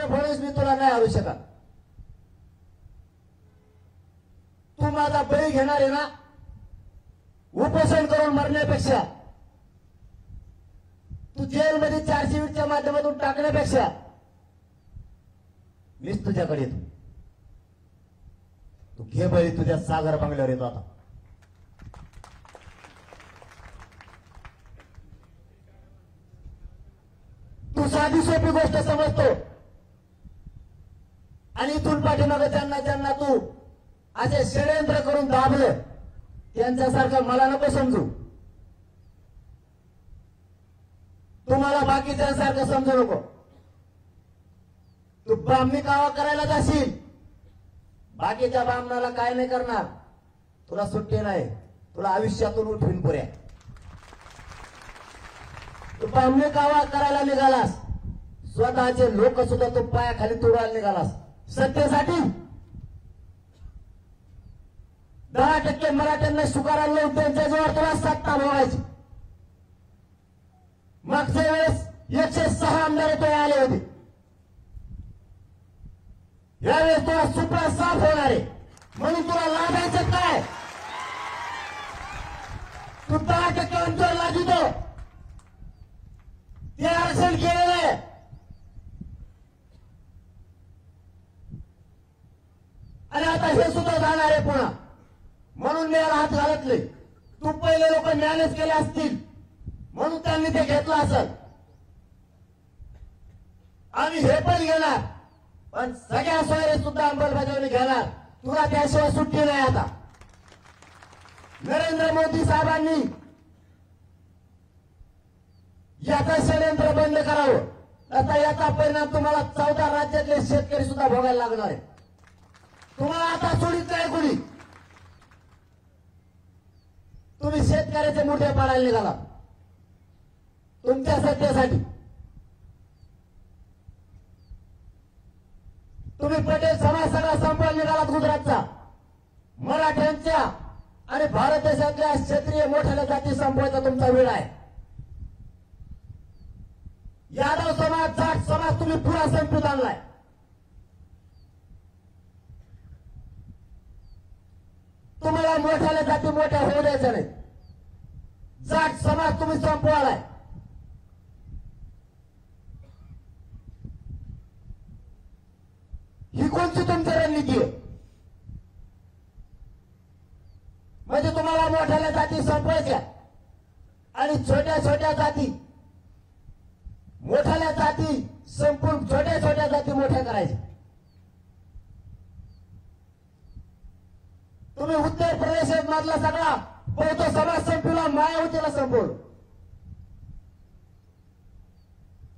देवेंद्र फडणवीस मी तुला नाही हरवू शकत. तू माझा बळी घेणार आहे ना, उपोषण करून मरण्यापेक्षा, तू जेलमध्ये 420च्या माध्यमातून टाकण्यापेक्षा मीच तुझ्याकडे येतो. तू घे बळी, तुझ्या सागर बंगल्यावर येतो आता. तू साधी सोपी गोष्ट समजतो आणि इथून पाठीमागे ज्यांना तू असे षडयंत्र करून दाबलं त्यांच्यासारखं मला नको समजू. तुम्हाला बाकीच्यांसारखं समजू नको. तू ब्राह्मणी कावा करायला जाशील, बाकीच्या ब्राह्मणाला काय नाही करणार. तुला सुट्टी नाही, तुला आयुष्यातून उठवीन पुऱ्या. तू ब्राह्मणी कावा करायला निघालास, स्वतःचे लोक सुद्धा तू पायाखाली तुडायला निघालास सत्तेसाठी. 10% मराठ्यांना शुकाराला लावून त्यांच्या जवळ तुला सत्ता भोगायची. मागच्या वेळेस 106 आमदार तो आले होते. यावेळेस तुला सुपडा साफ होणार आहे, म्हणून तुला लाभायचं काय? तू 10% अंतर लागितो, ते आरक्षण केलेलं आहे. आणि आता हे सुद्धा जाणार आहे पुन्हा, म्हणून मी याला हात घालत नाही. तू पहिले लोक मॅनेज केले असतील म्हणून त्यांनी ते घेतलं असेल. आम्ही हे पण घेणार, पण सगळ्या सोयरे सुद्धा अंमलबजावणी घेणार. तुला त्याशिवाय सुट्टी नाही. आता नरेंद्र मोदी साहेबांनी याचं षडयंत्र बंद करावं. आता याचा परिणाम तुम्हाला 14 राज्यातले शेतकरी सुद्धा भोगायला लागणार आहे. तुम्हाला आता सोडीत नाही कोणी. तुम्ही शेतकऱ्याचे मोठे पाडायला निघाला तुमच्या सत्तेसाठी. तुम्ही पटेल समाज सगळा संपवायला निघालात गुजरातचा. मराठ्यांच्या आणि भारत देशातल्या क्षेत्रीय मोठ्या जाती संपवायचा तुमचा वेळ आहे. यादव समाज, जाट समाज तुम्ही पुरा संपवून आणलाय. तुम्हाला मोठ्याला जाती मोठ्या होऊ द्यायच्या नाही. जाट समाज तुम्ही संपवालाय. ही कोणती तुमची रणनीती आहे? म्हणजे तुम्हाला मोठ्याला जाती संपवायच्या आणि छोट्या छोट्या जाती, मोठ्याल्या जाती संपून छोट्या छोट्या जाती मोठ्या करायच्या. तुम्ही उत्तर प्रदेशात मधला सगळा बौद्ध समाज संपवला, मायावतीला संपवलं.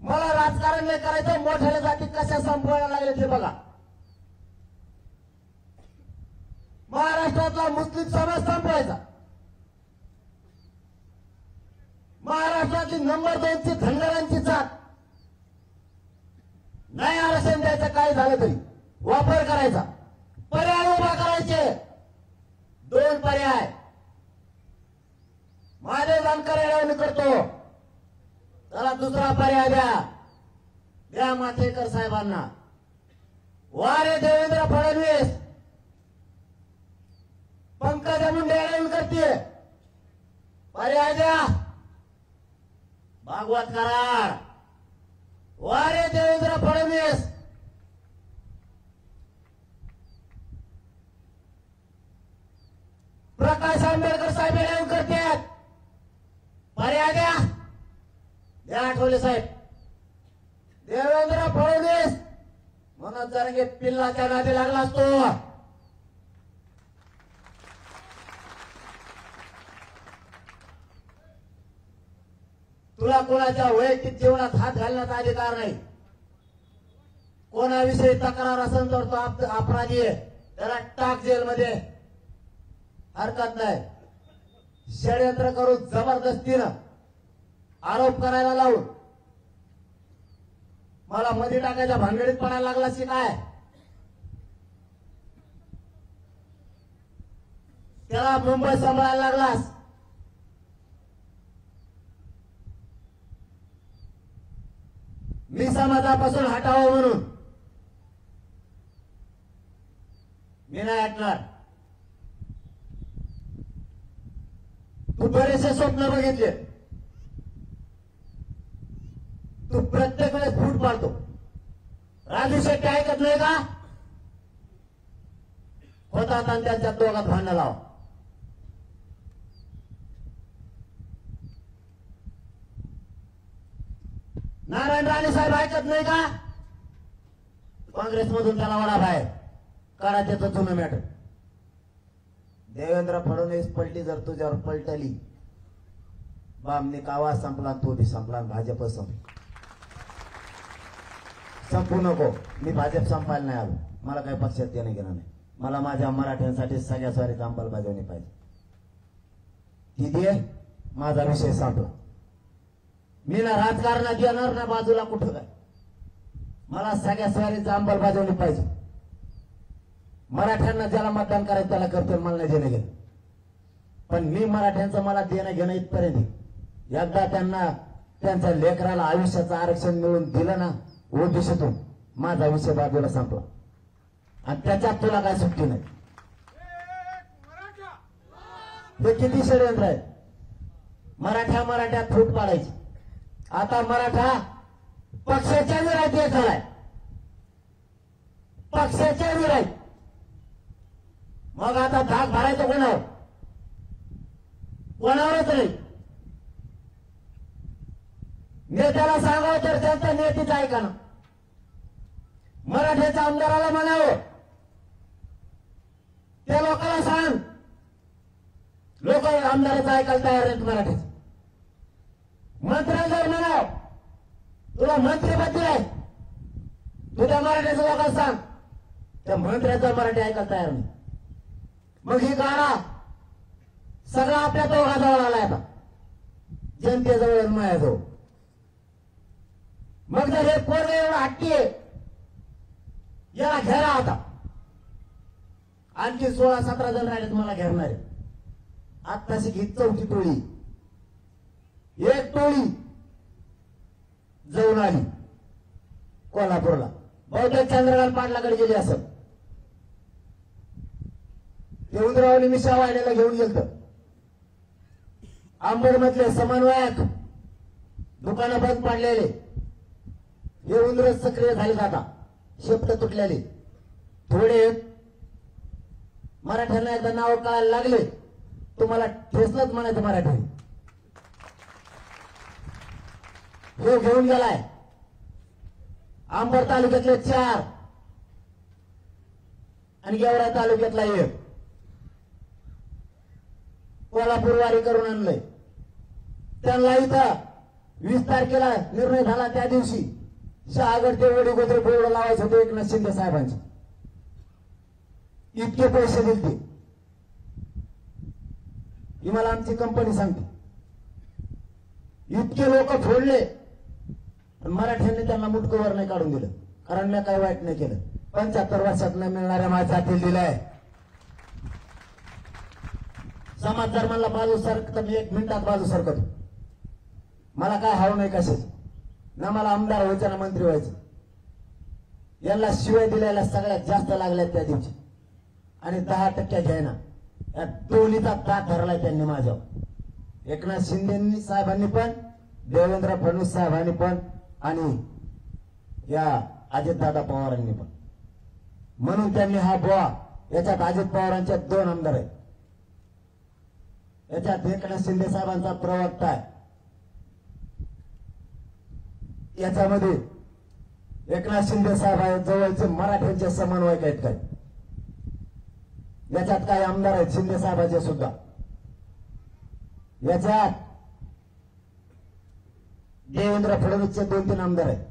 मला राजकारण नाही करायचं. मोठ्याल्या जाती कशा संपवायला लागले ते बघा. महाराष्ट्रातला मुस्लिम समाज संपवायचा. महाराष्ट्रातली नंबर 2ची धनगरांची जात नाही आरक्षण द्यायचं, काय झालं तरी वापर करायचा. पर्याय उभा करायचे. 2 पर्याय. माझे जानकर येऊन करतो, त्याला दुसरा पर्याय द्या माथेकर साहेबांना. वारे देवेंद्र फडणवीस, पंकजा मुंडे येऊन करते, पर्याय द्या. भागवत करार. वारे देवेंद्र फडणवीस, प्रकाश आंबेडकर साहेब येऊन करतात, पर्याय द्या आठवले साहेब. देवेंद्र फडणवीस म्हणून जरंगे पिल्लाच्या नादी लागला असतो. तुला कोणाच्या वैयक्तिक जीवनात हात घालण्याचा अधिकार नाही. कोणाविषयी तक्रार असेल तर तो अपराधी आहे, त्याला टाक जेलमध्ये, हरकत नाही. षडयंत्र करून जबरदस्तीनं आरोप करायला लावून मला मध्ये टाकायच्या भानगडीत पडायला लागलास की काय? त्याला मुंबई सांभाळायला लागलास. मी समाजापासून हटावं म्हणून मी नाही ऐकणार. तू बरेचसे स्वप्न बघितले, तू प्रत्येक वेळेस फूट पाडतो. राजू शेट्टी ऐकत नाही का? होतात आणि त्यांच्या दोघात भांडण लावा. नारायण राणे साहेब ऐकत नाही का? काँग्रेसमधून त्याला वडा बाहेर काढा, त्याचं जुनं मॅटर. देवेंद्र फडणवीस पलटी जर तुझ्यावर पलटली, बामणी कावा संपला, तो बी संपला, भाजप संपला. संपू नको. मी भाजप संपायला नाही आलो. मला काही पक्षात देणं घेणं नाही. मला माझ्या मराठ्यांसाठी सगळ्या स्वारीची अंमलबजावणी पाहिजे. ती दे, माझा विषय संपला. मी ना राजकारणात येणार ना बाजूला कुठं काय. मला सगळ्या स्वारीची अंमलबजावणी पाहिजे. मराठ्यांना ज्याला मतदान करायचं त्याला करतील, मला नाही देणं घेणं. पण मी मराठ्यांचं मला देणं घेणं इथपर्यंत. एकदा त्यांना त्यांच्या लेकराला आयुष्याचं आरक्षण मिळून दिलं ना ओबीसीतून, माझा विषय बाजूला संपला. आणि त्याच्यात तुला काय सुट्टी नाही. हे किती षडयंत्र आहे. मराठ्यात फूट पाडायची. आता मराठा पक्षाच्या विरोधात एक झालाय. पक्षाच्या विरोधात. मग आता धाक भरायचं कोणावर? कोणावरच नाही. नेत्याला सांगावं तर त्यांचा नेतीच ऐका ना. मराठ्याच्या आमदाराला म्हणावं, त्या लोकांना सांग. लोक आमदाराचं ऐकायला तयार नाहीत मराठ्याचं. मंत्र्यांना म्हणाव, तुला मंत्रीपद दिलाय, तुझ्या मराठ्याच्या लोकांना सांग. त्या मंत्र्याचा मराठी ऐकायला तयार नाही. मग ही गाडा सगळा आपल्या दोघाजवळ आलाय. आता जनतेजवळ माझ्याजवळ. मग जर हे पोरग एवढं हट्टी आहे, याला घ्यायला आता आणखी 16-17 जण राहिलेत मला घेणारे. आत्ताशी ही 4थी टोळी. एक टोळी जाऊन आली कोल्हापूरला. बहुतेक चंद्रकांत पाटलाकडे गेली असत. देवेंद्ररावने मिशा वाड्याला घेऊन गेलत. आंबेडमधले समन्वयक दुकानं बंद पाडलेले, देवेंद्र सक्रिय झाले. आता शेपट तुटलेले थोडे मराठ्यांना एकदा नाव कळायला लागले, तुम्हाला ठेसलंच म्हणायचं मराठी. हे घेऊन गेलाय. आंबड तालुक्यातले 4 आणि गेवरा तालुक्यातला 1 कोल्हापूर वारी करून आणलंय. त्यांना इथं 20 तारखेला निर्णय झाला. त्या दिवशी शहागड ते वडी गोत्र बोर्ड लावायचं होतं एकनाथ शिंदे साहेबांचे. इतके पैसे दिले ही मला आमची कंपनी सांगते. इतके लोक फोडले, मराठ्यांनी त्यांना मुटकवर नाही काढून दिलं. कारण मी काही वाईट नाही केलं. 75 वर्षात न मिळणाऱ्या माझ्या हाती दिलाय. समाज जर म्हणला बाजू सरक तर मी 1 मिनिटात बाजू सरकतो. मला काय हवं नाही कशाच ना. मला आमदार व्हायचं ना मंत्री व्हायचं. यांना शिवाय दिलेल्या सगळ्यात जास्त लागल्या त्या दिवशी. आणि 10% घ्यायना. या दोन्हीचा दात धरलाय त्यांनी माझ्यावर. एकनाथ शिंदे साहेबांनी पण, देवेंद्र फडणवीस साहेबांनी पण, आणि या अजितदादा पवारांनी पण. म्हणून त्यांनी हा बुवा, याच्यात अजित पवारांच्या 2 आमदार आहेत. याच्यात एकनाथ शिंदे साहेबांचा प्रवक्ता आहे. याच्यामध्ये एकनाथ शिंदे साहेब जवळचे मराठ्यांचे समन्वयक आहेत काय. याच्यात काही आमदार आहेत शिंदे साहेबांचे सुद्धा. याच्यात देवेंद्र फडणवीसचे 2-3 आमदार आहेत.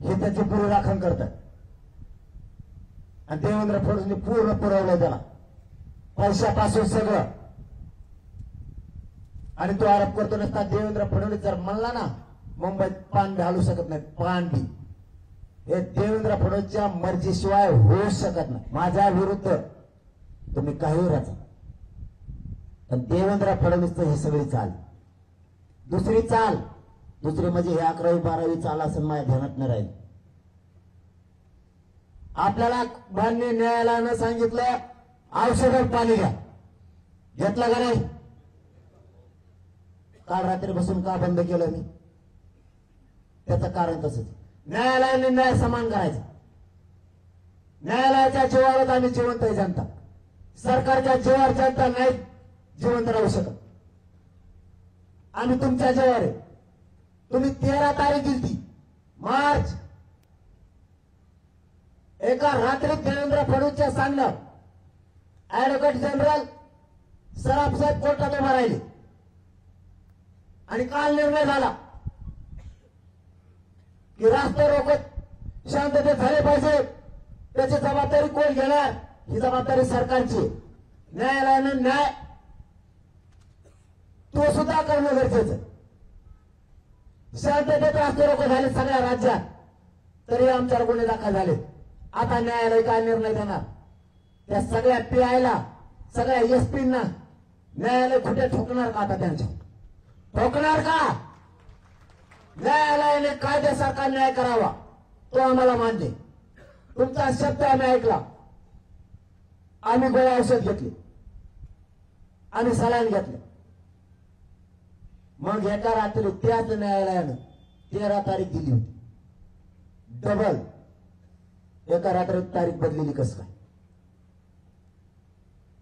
हे त्याची पूर्ण राखण करतात. आणि देवेंद्र फडणवीसने पूर्ण पुरवलं त्याला पैशापासून सगळं. आणि तो आरोप करतो नसता. देवेंद्र फडणवीस जर म्हणला ना मुंबईत पान बी हलू शकत नाही, पान बी, हे देवेंद्र फडणवीसच्या मर्जीशिवाय होऊ शकत नाही. माझ्या विरुद्ध तुम्ही काही राहा, पण देवेंद्र फडणवीसचं ही सगळी चाल. दुसरी चाल, दुसरी म्हणजे हे 11वी 12वी चाल असं माझ्या ध्यानात नाही राहील. आपल्याला मान्य न्यायालयानं सांगितलं औषधात पाणी घ्या, घेतलं का नाही? काल रात्री बसून का बंद केलं मी? त्याचं कारण तसंच, न्यायालयाने न्याय समान करायचा. न्यायालयाच्या जीवावर आम्ही जिवंत आहे जनता, सरकारच्या जीवावर जनता नाही जिवंत राहू शकत. आम्ही तुमच्या जीवावर आहे. तुम्ही 13 तारीख दिली मार्च, एका रात्रीत देवेंद्र फडणवीसच्या सांगणं ऍडव्होकेट जनरल सराफ साहेब कोर्टात उभा राहिले आणि काल निर्णय झाला की रास्ता रोको शांततेत झाले पाहिजे. त्याची जबाबदारी कोण घेणार? ही जबाबदारी सरकारची. न्यायालयानं न्याय तो सुद्धा करणं गरजेचं. शांततेत रास्ते रोको झाले सगळ्या राज्यात, तरी आमच्यावर गुन्हे दाखल झाले. आता न्यायालय काय निर्णय देणार? त्या सगळ्या पीआयला, सगळ्या एसपींना न्यायालय कुठे ठोकणार का? आता त्यांच्या ठोकणार का? न्यायालयाने कायद्यासारखा न्याय करावा, तो आम्हाला मान्य. तुमचा शब्द आम्ही ऐकला, आम्ही गोळ्या औषध घेतली, आम्ही सलाईन घेतले. मग एका रात्री त्याच न्यायालयानं 13 तारीख दिली होती. डबल एका रात्रीत तारीख बदलेली कसं काय?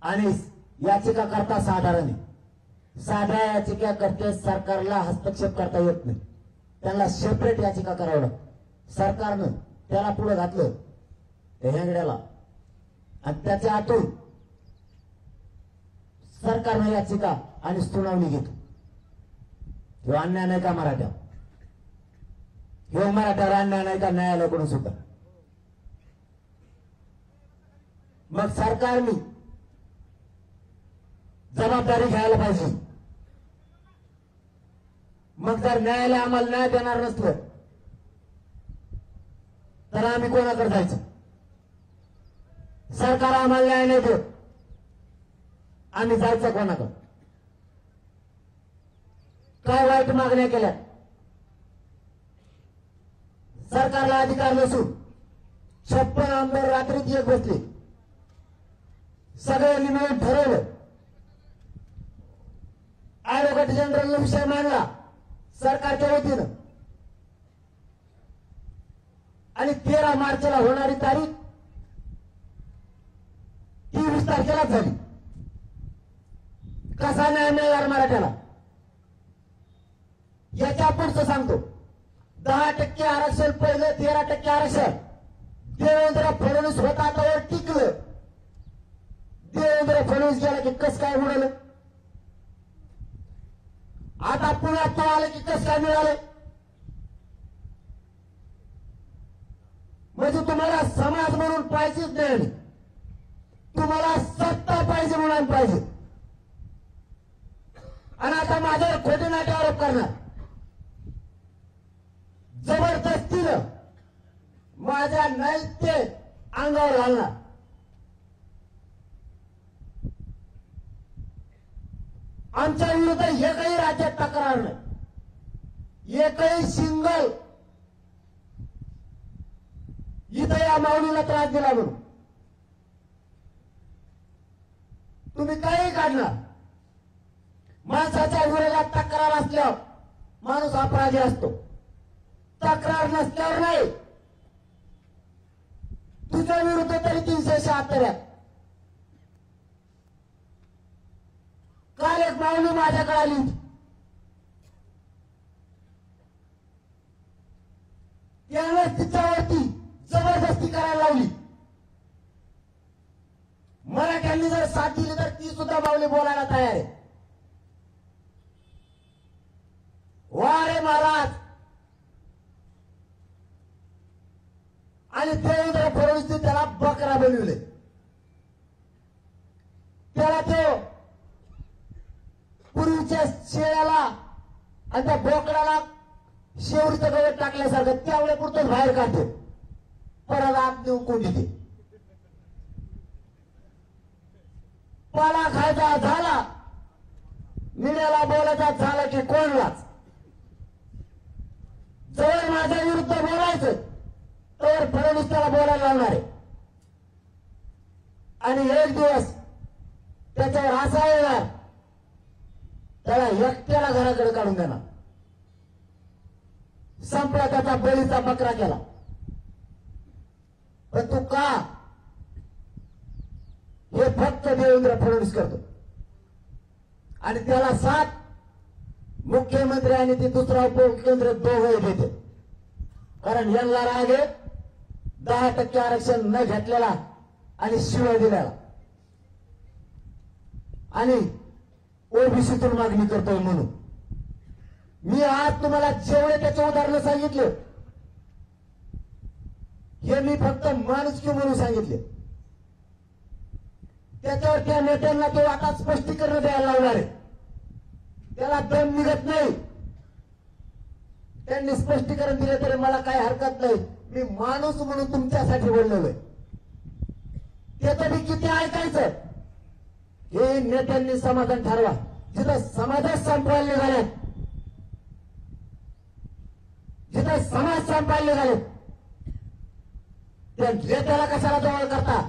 आणि याचिका करता साधारण साध्या याचिका करते सरकारला हस्तक्षेप करता येत नाही, त्यांना सेपरेट याचिका करावं लागतं. सरकारनं त्याला पुढे घातलं त्या हेंगड्याला, आणि त्याच्या आतून सरकारनं याचिका आणि सुनावणी घेतो. ह्यो अन्याय नाही का मराठा? ह्यो मराठ्यावर अन्याय नाही का न्यायालयाकडून सुद्धा? मग सरकारने जबाबदारी घ्यायला पाहिजे. मग जर न्यायालय आम्हाला न्याय देणार नसलं तर आम्ही कोणाकडे जायचं? सरकार आम्हाला न्याय नाही देत, आम्ही जायचं कोणाकडे? काय वाईट मागण्या केल्या? सरकारला अधिकार नसून 56 आमदार रात्रीत एक बसले, सगळ्यांनी मिळून ठरवलं. ऍडव्होकेट जनरलने विषय मांडला सरकारच्या वतीनं, आणि 13 मार्चला होणारी तारीख 23 तारखेला झाली. कसा न्याय मिळणार मराठ्याला? याच्या पुढचं सांगतो. 10% आरक्षण, पहिलं 13% आरक्षण देवेंद्र फडणवीस होता त्यावर टिकलं. देवेंद्र फडणवीस गेला की कस काय उडलं? आता पुण्यात तो आलं की कस काय मिळालं? म्हणजे तुम्हाला समाज म्हणून पाहिजेच नाही, तुम्हाला सत्ता पाहिजे म्हणून पाहिजे. आणि आता माझ्यावर खोटे नाटे आरोप करणार, जबरदस्तीनं माझ्या नैत्य अंगावर घालणार. आमच्या विरुद्ध एकही राज्यात तक्रार नाही, एकही सिंगल इथं या माऊलीला त्रास दिला म्हणून तुम्ही काही काढणार. माणसाच्या विरोधात तक्रार असल्यावर माणूस अपराधी असतो, तक्रार नसल्यावर नाही. तुझ्या विरुद्ध तरी 376 आहेत. काल एक माऊली माझ्याकडे आली होती, त्याने तिच्यावरती जबरदस्ती करायला लावली. मराठ्यांनी जर साथ दिली तर ती सुद्धा माऊली बोलायला तयार आहे. वा रे महाराज. आणि देवेंद्र फडणवीसने त्याला बकरा बनविले. त्याला तो पूर्वीच्या शेळ्याला आणि त्या बोकडाला शेवरीचं गवत टाकल्यासारखं त्यावेळे पुरतच बाहेर काढते, परत आत नेऊन कोंडी देते. पाला खायचा झाला, मीडियाला बोलायचा झाला की कोणलाच. जवळ माझ्या विरुद्ध बोलायचं तर फडणवीस त्याला बोलायला लावणार आहे. आणि एक दिवस त्याच्यावर असा येणार त्याला एकट्याला घराकडे काढून देणार. संपला त्याचा बळीचा बकरा केला. पण तू का हे फक्त देवेंद्र फडणवीस करतो आणि त्याला साथ मुख्यमंत्री आणि ते दुसरा उपमुख्यमंत्री दोघे देते. कारण यांना राग आहे 10% आरक्षण न घेतलेला आणि शिवाय दिलेला आणि ओबीसीतून मागणी करतोय म्हणून. मी आज तुम्हाला जेवढे त्याचे उदाहरण सांगितले हे मी फक्त माणुसकी म्हणून सांगितले. त्याच्यावर त्या नेत्यांना तो आता स्पष्टीकरण द्यायला लावणार आहे. त्याला दम निघत नाही. त्यांनी स्पष्टीकरण दिले तरी मला काही हरकत नाही. मी माणूस म्हणून तुमच्यासाठी बोललेलो आहे. ते तरी किती ऐकायचं हे नेत्यांनी समाधान ठरवा. जिथं समाजात संपवायला निघाले जिथं समाज संपायला निघाले त्या नेत्याला कशाला जवळ करता.